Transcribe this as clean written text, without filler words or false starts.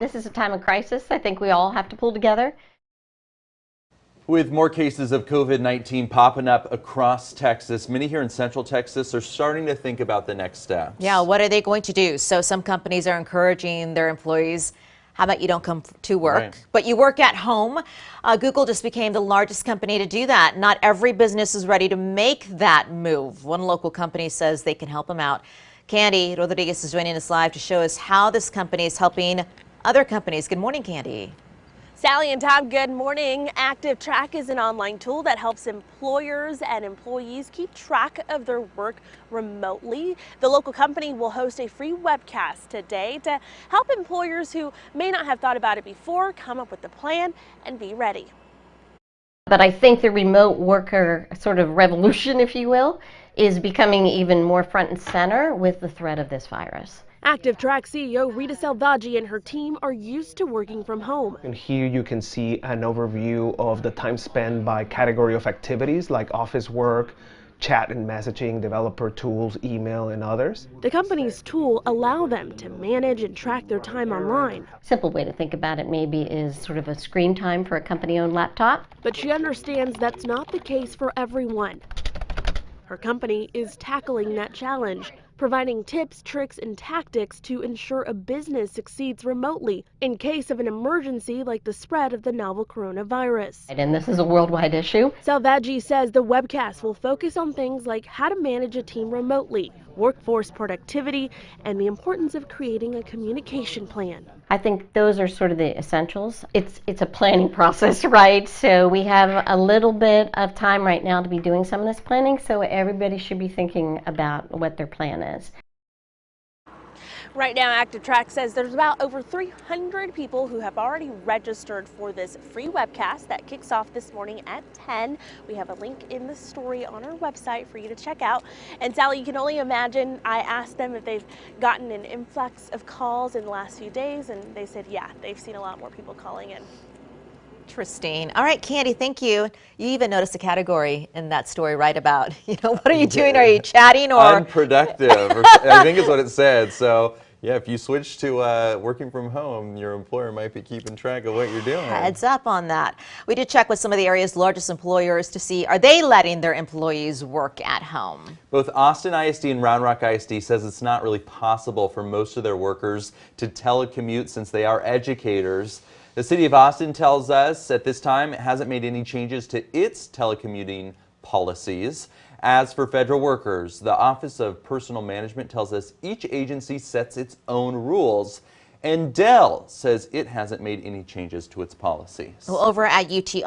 This is a time of crisis. I think we all have to pull together. With more cases of COVID-19 popping up across Texas, many here in Central Texas are starting to think about the next steps. Yeah, what are they going to do? So some companies are encouraging their employees, how about you don't come to work, Right. but you work at home? Google just became the largest company to do that. Not every business is ready to make that move. One local company says they can help them out. Candy Rodriguez is joining us live to show us how this company is helping other companies. Good morning, Candy. Sally and Tom, good morning. ActivTrak is an online tool that helps employers and employees keep track of their work remotely. The local company will host a free webcast today to help employers who may not have thought about it before come up with the plan and be ready. But I think the remote worker sort of revolution, if you will, is becoming even more front and center with the threat of this virus. ActivTrak CEO Rita Salvaggi and her team are used to working from home. And here you can see an overview of the time spent by category of activities like office work, chat and messaging, developer tools, email, and others. The company's tool allows them to manage and track their time online. Simple way to think about it maybe is sort of a screen time for a company-owned laptop. But she understands that's not the case for everyone. Her company is tackling that challenge, providing tips, tricks, and tactics to ensure a business succeeds remotely in case of an emergency like the spread of the novel coronavirus. And this is a worldwide issue. Salvaggi says the webcast will focus on things like how to manage a team remotely, workforce productivity, and the importance of creating a communication plan. I think those are sort of the essentials. It's a planning process, right? So we have a little bit of time right now to be doing some of this planning, so everybody should be thinking about what their plan is. Right now, ActivTrak says there's about over 300 people who have already registered for this free webcast that kicks off this morning at 10. We have a link in the story on our website for you to check out. And Sally, you can only imagine, I asked them if they've gotten an influx of calls in the last few days, and they said, yeah, they've seen a lot more people calling in. Interesting. All right, Candy, thank you. You even noticed a category in that story, right, about, what are you doing? Are you chatting or? Unproductive, I think is what it said. So, yeah, if you switch to working from home, your employer might be keeping track of what you're doing. Heads up on that. We did check with some of the area's largest employers to see, are they letting their employees work at home? Both Austin ISD and Round Rock ISD says it's not really possible for most of their workers to telecommute since they are educators. The city of Austin tells us at this time it hasn't made any changes to its telecommuting policies. As for federal workers, the Office of Personnel Management tells us each agency sets its own rules, and Dell says it hasn't made any changes to its policies. Well, over at UT